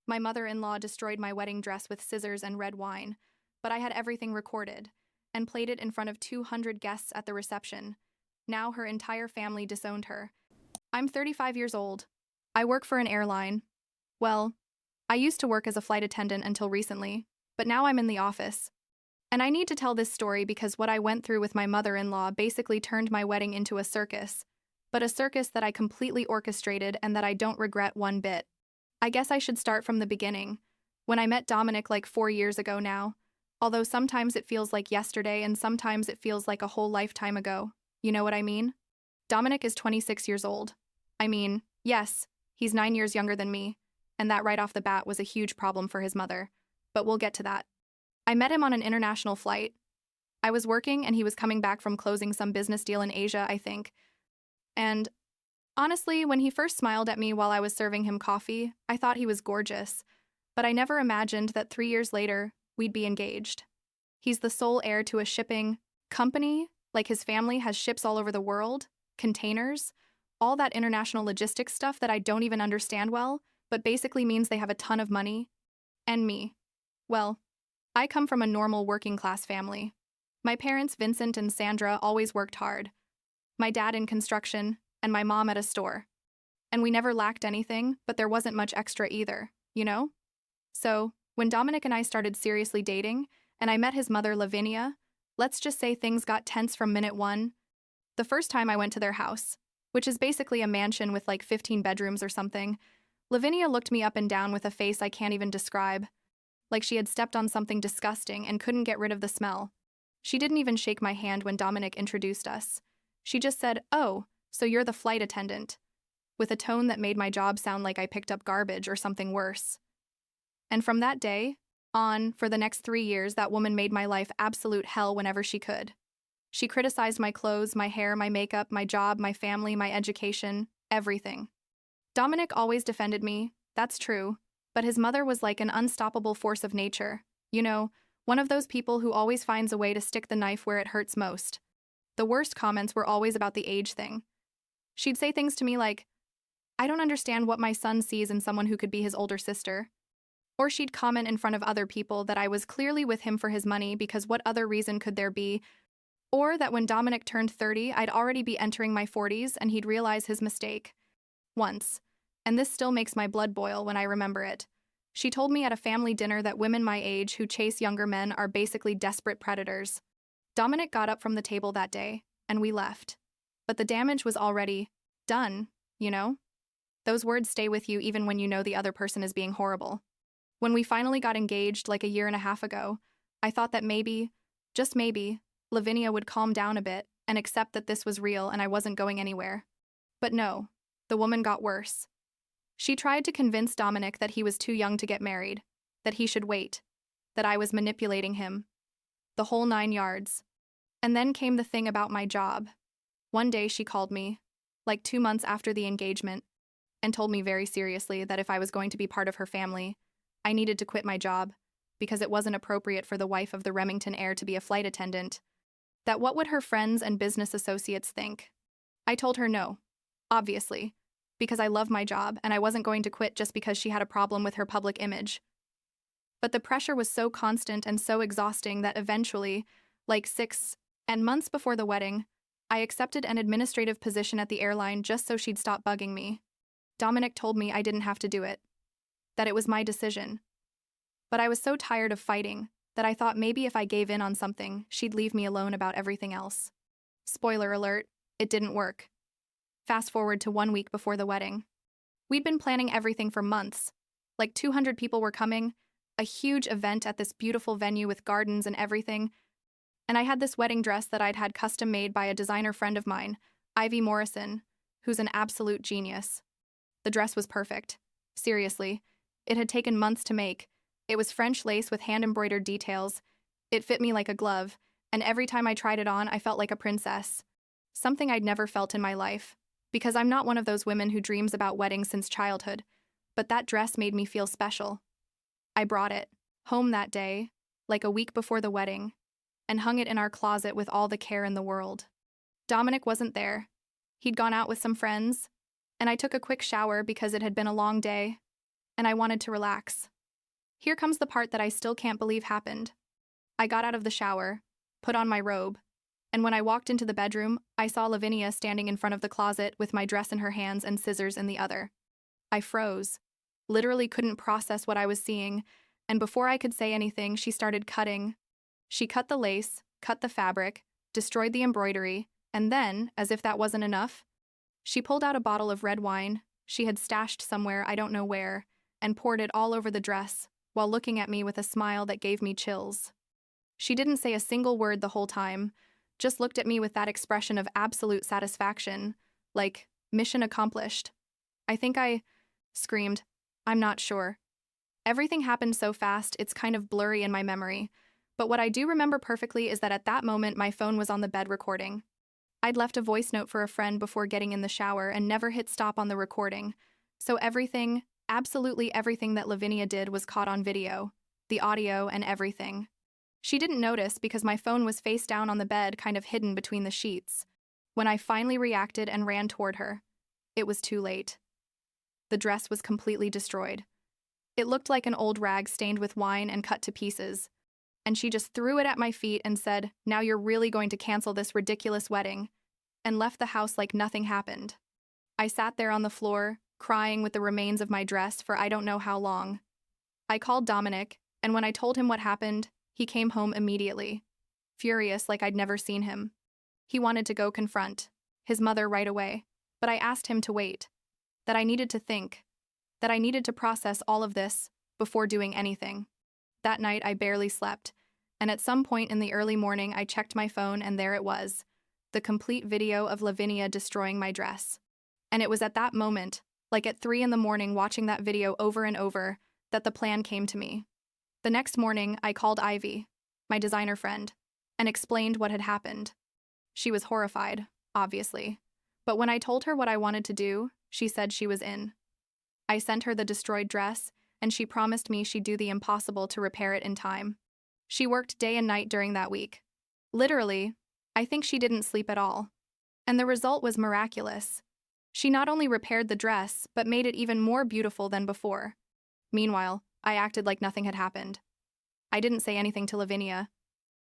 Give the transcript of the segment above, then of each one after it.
My mother-in-law destroyed my wedding dress with scissors and red wine, but I had everything recorded and played it in front of 200 guests at the reception. Now her entire family disowned her. I'm 35 years old. I work for an airline. Well, I used to work as a flight attendant until recently, but now I'm in the office. And I need to tell this story because what I went through with my mother-in-law basically turned my wedding into a circus, but a circus that I completely orchestrated and that I don't regret one bit. I guess I should start from the beginning, when I met Dominic like 4 years ago now, although sometimes it feels like yesterday and sometimes it feels like a whole lifetime ago. You know what I mean? Dominic is 26 years old. I mean, yes, he's 9 years younger than me, and that right off the bat was a huge problem for his mother, but we'll get to that. I met him on an international flight. I was working and he was coming back from closing some business deal in Asia, I think. And honestly, when he first smiled at me while I was serving him coffee, I thought he was gorgeous, but I never imagined that 3 years later, we'd be engaged. He's the sole heir to a shipping company, like his family has ships all over the world, containers, all that international logistics stuff that I don't even understand well, but basically means they have a ton of money. And me. Well, I come from a normal working-class family. My parents, Vincent and Sandra, always worked hard. My dad in construction, and my mom at a store. And we never lacked anything, but there wasn't much extra either, you know? So, when Dominic and I started seriously dating, and I met his mother, Lavinia, let's just say things got tense from minute one. The first time I went to their house, which is basically a mansion with like 15 bedrooms or something, Lavinia looked me up and down with a face I can't even describe, like she had stepped on something disgusting and couldn't get rid of the smell. She didn't even shake my hand when Dominic introduced us. She just said, "Oh, so you're the flight attendant," with a tone that made my job sound like I picked up garbage or something worse. And from that day on, for the next 3 years, that woman made my life absolute hell whenever she could. She criticized my clothes, my hair, my makeup, my job, my family, my education, everything. Dominic always defended me, that's true, but his mother was like an unstoppable force of nature. You know, one of those people who always finds a way to stick the knife where it hurts most. The worst comments were always about the age thing. She'd say things to me like, "I don't understand what my son sees in someone who could be his older sister." Or she'd comment in front of other people that I was clearly with him for his money because what other reason could there be? Or that when Dominic turned 30, I'd already be entering my 40s and he'd realize his mistake. Once, and this still makes my blood boil when I remember it, she told me at a family dinner that women my age who chase younger men are basically desperate predators. Dominic got up from the table that day, and we left. But the damage was already done, you know? Those words stay with you even when you know the other person is being horrible. When we finally got engaged like a year and a half ago, I thought that maybe, just maybe, Lavinia would calm down a bit and accept that this was real and I wasn't going anywhere. But no, the woman got worse. She tried to convince Dominic that he was too young to get married, that he should wait, that I was manipulating him. The whole 9 yards. And then came the thing about my job. One day she called me, like 2 months after the engagement, and told me very seriously that if I was going to be part of her family, I needed to quit my job, because it wasn't appropriate for the wife of the Remington heir to be a flight attendant. That what would her friends and business associates think? I told her no, obviously, because I love my job and I wasn't going to quit just because she had a problem with her public image. But the pressure was so constant and so exhausting that eventually, like 6 months before the wedding, I accepted an administrative position at the airline just so she'd stop bugging me. Dominic told me I didn't have to do it, that it was my decision. But I was so tired of fighting that I thought maybe if I gave in on something, she'd leave me alone about everything else. Spoiler alert, it didn't work. Fast forward to 1 week before the wedding. We'd been planning everything for months. Like 200 people were coming, a huge event at this beautiful venue with gardens and everything, and I had this wedding dress that I'd had custom made by a designer friend of mine, Ivy Morrison, who's an absolute genius. The dress was perfect. Seriously, it had taken months to make. It was French lace with hand-embroidered details. It fit me like a glove, and every time I tried it on, I felt like a princess. Something I'd never felt in my life, because I'm not one of those women who dreams about weddings since childhood, but that dress made me feel special. I brought it home that day, like a week before the wedding, and hung it in our closet with all the care in the world. Dominic wasn't there. He'd gone out with some friends, and I took a quick shower because it had been a long day. and I wanted to relax. Here comes the part that I still can't believe happened. I got out of the shower, put on my robe, and when I walked into the bedroom, I saw Lavinia standing in front of the closet with my dress in her hands and scissors in the other. I froze, literally couldn't process what I was seeing, and before I could say anything, she started cutting. She cut the lace, cut the fabric, destroyed the embroidery, and then, as if that wasn't enough, she pulled out a bottle of red wine she had stashed somewhere I don't know where, and poured it all over the dress, while looking at me with a smile that gave me chills. She didn't say a single word the whole time, just looked at me with that expression of absolute satisfaction, like, mission accomplished. I think I screamed. I'm not sure. Everything happened so fast, it's kind of blurry in my memory, but what I do remember perfectly is that at that moment my phone was on the bed recording. I'd left a voice note for a friend before getting in the shower and never hit stop on the recording, so everything, absolutely everything that Lavinia did was caught on video, the audio and everything. She didn't notice because my phone was face down on the bed, kind of hidden between the sheets. When I finally reacted and ran toward her, it was too late. The dress was completely destroyed. It looked like an old rag stained with wine and cut to pieces. And she just threw it at my feet and said, "Now you're really going to cancel this ridiculous wedding," and left the house like nothing happened. I sat there on the floor, crying with the remains of my dress for I don't know how long. I called Dominic, and when I told him what happened, he came home immediately, furious like I'd never seen him. He wanted to go confront his mother right away, but I asked him to wait, that I needed to think, that I needed to process all of this before doing anything. That night I barely slept, and at some point in the early morning I checked my phone and there it was, the complete video of Lavinia destroying my dress. And it was at that moment, like at 3 a.m. watching that video over and over, that the plan came to me. The next morning I called Ivy, my designer friend, and explained what had happened. She was horrified, obviously, but when I told her what I wanted to do, she said she was in. I sent her the destroyed dress, and she promised me she'd do the impossible to repair it in time. She worked day and night during that week. Literally, I think she didn't sleep at all. And the result was miraculous. She not only repaired the dress, but made it even more beautiful than before. Meanwhile, I acted like nothing had happened. I didn't say anything to Lavinia.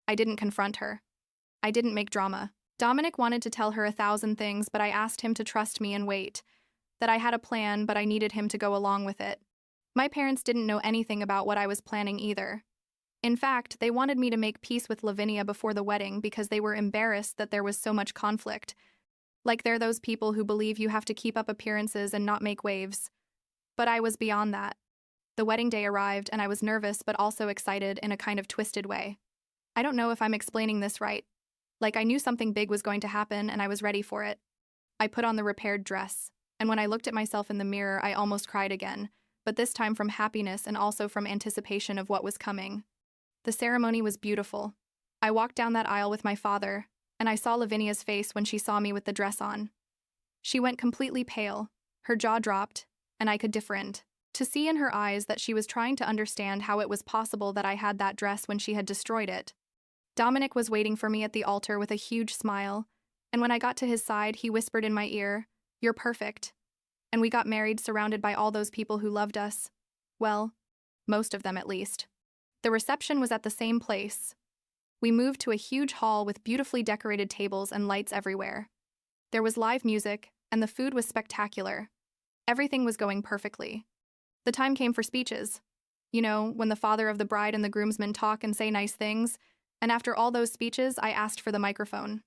I didn't confront her. I didn't make drama. Dominic wanted to tell her 1,000 things, but I asked him to trust me and wait. That I had a plan, but I needed him to go along with it. My parents didn't know anything about what I was planning either. In fact, they wanted me to make peace with Lavinia before the wedding because they were embarrassed that there was so much conflict. Like they're those people who believe you have to keep up appearances and not make waves. But I was beyond that. The wedding day arrived and I was nervous but also excited in a kind of twisted way. I don't know if I'm explaining this right. Like I knew something big was going to happen and I was ready for it. I put on the repaired dress, and when I looked at myself in the mirror, I almost cried again, but this time from happiness and also from anticipation of what was coming. The ceremony was beautiful. I walked down that aisle with my father, and I saw Lavinia's face when she saw me with the dress on. She went completely pale, her jaw dropped, and I could different. To see in her eyes that she was trying to understand how it was possible that I had that dress when she had destroyed it. Dominic was waiting for me at the altar with a huge smile, and when I got to his side, he whispered in my ear, "You're perfect." And we got married surrounded by all those people who loved us. Well, most of them at least. The reception was at the same place. We moved to a huge hall with beautifully decorated tables and lights everywhere. There was live music, and the food was spectacular. Everything was going perfectly. The time came for speeches. You know, when the father of the bride and the groomsmen talk and say nice things, and after all those speeches, I asked for the microphone.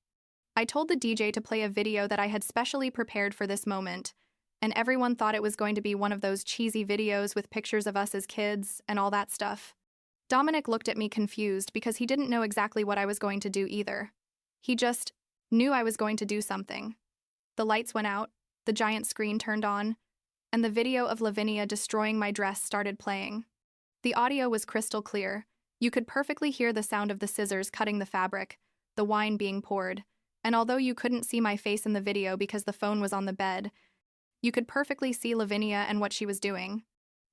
I told the DJ to play a video that I had specially prepared for this moment, and everyone thought it was going to be one of those cheesy videos with pictures of us as kids and all that stuff. Dominic looked at me confused because he didn't know exactly what I was going to do either. He just knew I was going to do something. The lights went out, the giant screen turned on, and the video of Lavinia destroying my dress started playing. The audio was crystal clear. You could perfectly hear the sound of the scissors cutting the fabric, the wine being poured, and although you couldn't see my face in the video because the phone was on the bed, you could perfectly see Lavinia and what she was doing.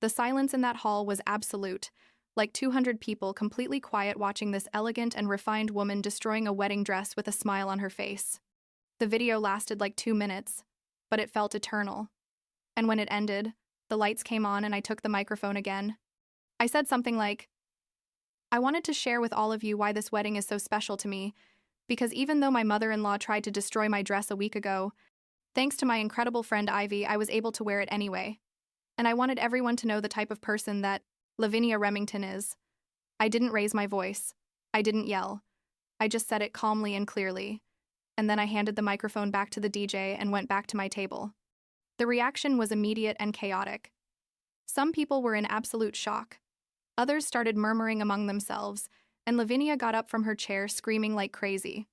The silence in that hall was absolute, like 200 people completely quiet watching this elegant and refined woman destroying a wedding dress with a smile on her face. The video lasted like 2 minutes, but it felt eternal. And when it ended, the lights came on and I took the microphone again. I said something like, I wanted to share with all of you why this wedding is so special to me, because even though my mother-in-law tried to destroy my dress a week ago, thanks to my incredible friend Ivy, I was able to wear it anyway. And I wanted everyone to know the type of person that Lavinia Remington is. I didn't raise my voice. I didn't yell. I just said it calmly and clearly. And then I handed the microphone back to the DJ and went back to my table. The reaction was immediate and chaotic. Some people were in absolute shock. Others started murmuring among themselves, and Lavinia got up from her chair screaming like crazy.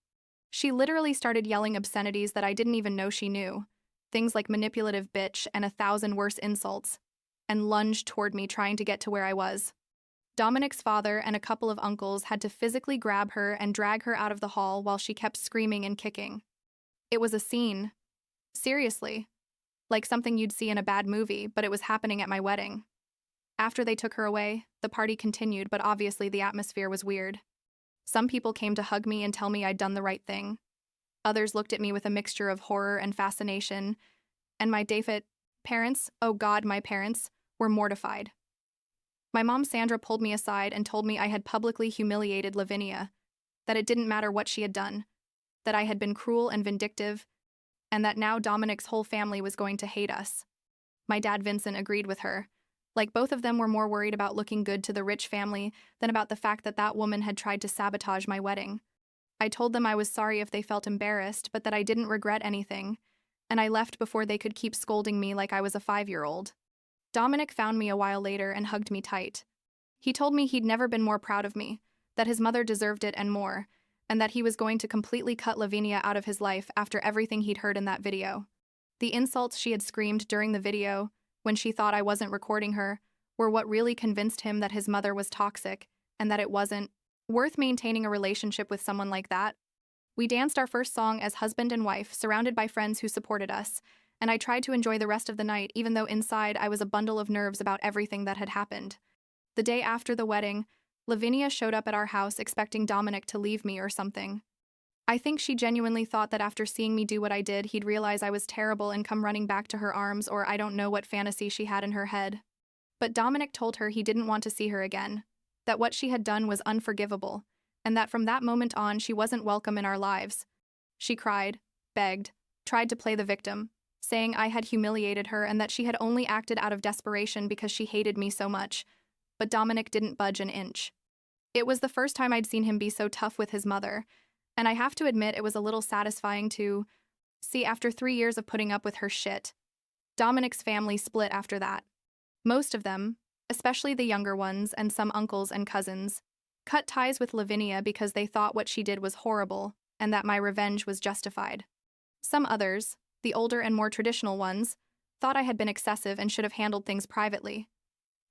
She literally started yelling obscenities that I didn't even know she knew, things like manipulative bitch and 1,000 worse insults, and lunged toward me trying to get to where I was. Dominic's father and a couple of uncles had to physically grab her and drag her out of the hall while she kept screaming and kicking. It was a scene. Seriously. Like something you'd see in a bad movie, but it was happening at my wedding. After they took her away, the party continued, but obviously the atmosphere was weird. Some people came to hug me and tell me I'd done the right thing. Others looked at me with a mixture of horror and fascination, and my David parents, oh God, my parents, were mortified. My mom Sandra pulled me aside and told me I had publicly humiliated Lavinia, that it didn't matter what she had done, that I had been cruel and vindictive, and that now Dominic's whole family was going to hate us. My dad Vincent agreed with her. Like both of them were more worried about looking good to the rich family than about the fact that that woman had tried to sabotage my wedding. I told them I was sorry if they felt embarrassed, but that I didn't regret anything, and I left before they could keep scolding me like I was a 5-year-old. Dominic found me a while later and hugged me tight. He told me he'd never been more proud of me, that his mother deserved it and more, and that he was going to completely cut Lavinia out of his life after everything he'd heard in that video. The insults she had screamed during the video, when she thought I wasn't recording her, were what really convinced him that his mother was toxic and that it wasn't worth maintaining a relationship with someone like that. We danced our first song as husband and wife, surrounded by friends who supported us, and I tried to enjoy the rest of the night even though inside I was a bundle of nerves about everything that had happened. The day after the wedding, Lavinia showed up at our house expecting Dominic to leave me or something. I think she genuinely thought that after seeing me do what I did, he'd realize I was terrible and come running back to her arms, or I don't know what fantasy she had in her head. But Dominic told her he didn't want to see her again, that what she had done was unforgivable, and that from that moment on she wasn't welcome in our lives. She cried, begged, tried to play the victim, saying I had humiliated her and that she had only acted out of desperation because she hated me so much. But Dominic didn't budge an inch. It was the first time I'd seen him be so tough with his mother, and I have to admit it was a little satisfying to see after 3 years of putting up with her shit. Dominic's family split after that. Most of them, especially the younger ones and some uncles and cousins, cut ties with Lavinia because they thought what she did was horrible and that my revenge was justified. Some others, the older and more traditional ones, thought I had been excessive and should have handled things privately.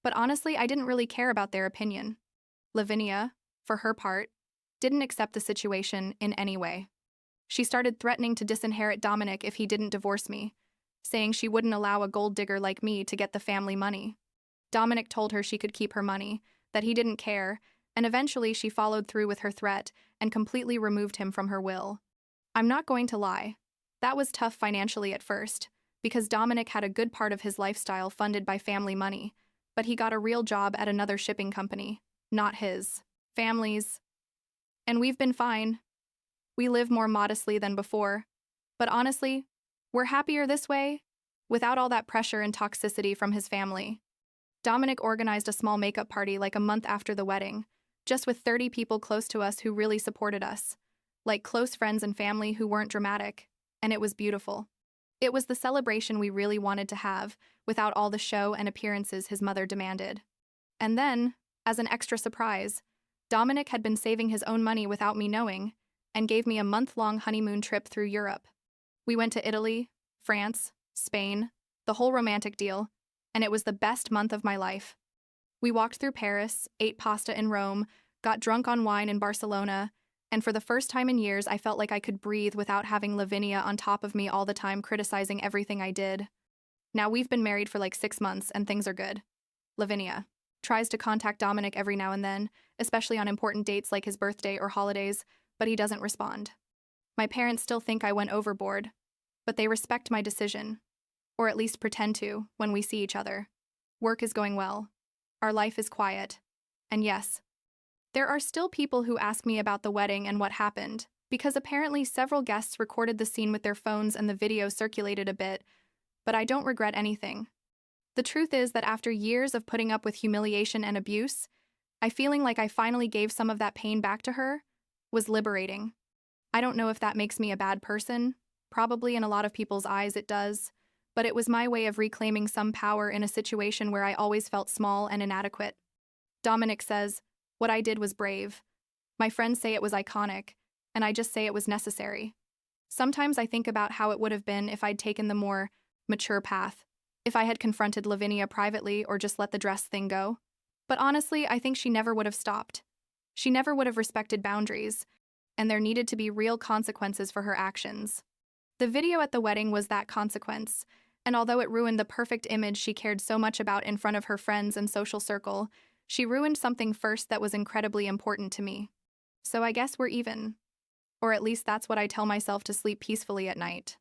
But honestly, I didn't really care about their opinion. Lavinia, for her part, didn't accept the situation in any way. She started threatening to disinherit Dominic if he didn't divorce me, saying she wouldn't allow a gold digger like me to get the family money. Dominic told her she could keep her money, that he didn't care, and eventually she followed through with her threat and completely removed him from her will. I'm not going to lie. That was tough financially at first, because Dominic had a good part of his lifestyle funded by family money, but he got a real job at another shipping company, not his family's. And we've been fine. We live more modestly than before. But honestly, we're happier this way, without all that pressure and toxicity from his family. Dominic organized a small makeup party like a month after the wedding, just with 30 people close to us who really supported us, like close friends and family who weren't dramatic, and it was beautiful. It was the celebration we really wanted to have, without all the show and appearances his mother demanded. And then, as an extra surprise, Dominic had been saving his own money without me knowing, and gave me a month-long honeymoon trip through Europe. We went to Italy, France, Spain, the whole romantic deal, and it was the best month of my life. We walked through Paris, ate pasta in Rome, got drunk on wine in Barcelona, and for the first time in years I felt like I could breathe without having Lavinia on top of me all the time criticizing everything I did. Now we've been married for like 6 months and things are good. Lavinia tries to contact Dominic every now and then, especially on important dates like his birthday or holidays, but he doesn't respond. My parents still think I went overboard, but they respect my decision, or at least pretend to, when we see each other. Work is going well. Our life is quiet. And yes, there are still people who ask me about the wedding and what happened, because apparently several guests recorded the scene with their phones and the video circulated a bit, but I don't regret anything. The truth is that after years of putting up with humiliation and abuse, feeling like I finally gave some of that pain back to her was liberating. I don't know if that makes me a bad person. Probably in a lot of people's eyes it does. But it was my way of reclaiming some power in a situation where I always felt small and inadequate. Dominic says, "What I did was brave." My friends say it was iconic, and I just say it was necessary. Sometimes I think about how it would have been if I'd taken the more mature path, if I had confronted Lavinia privately or just let the dress thing go. But honestly, I think she never would have stopped. She never would have respected boundaries, and there needed to be real consequences for her actions. The video at the wedding was that consequence, and although it ruined the perfect image she cared so much about in front of her friends and social circle, she ruined something first that was incredibly important to me. So I guess we're even. Or at least that's what I tell myself to sleep peacefully at night.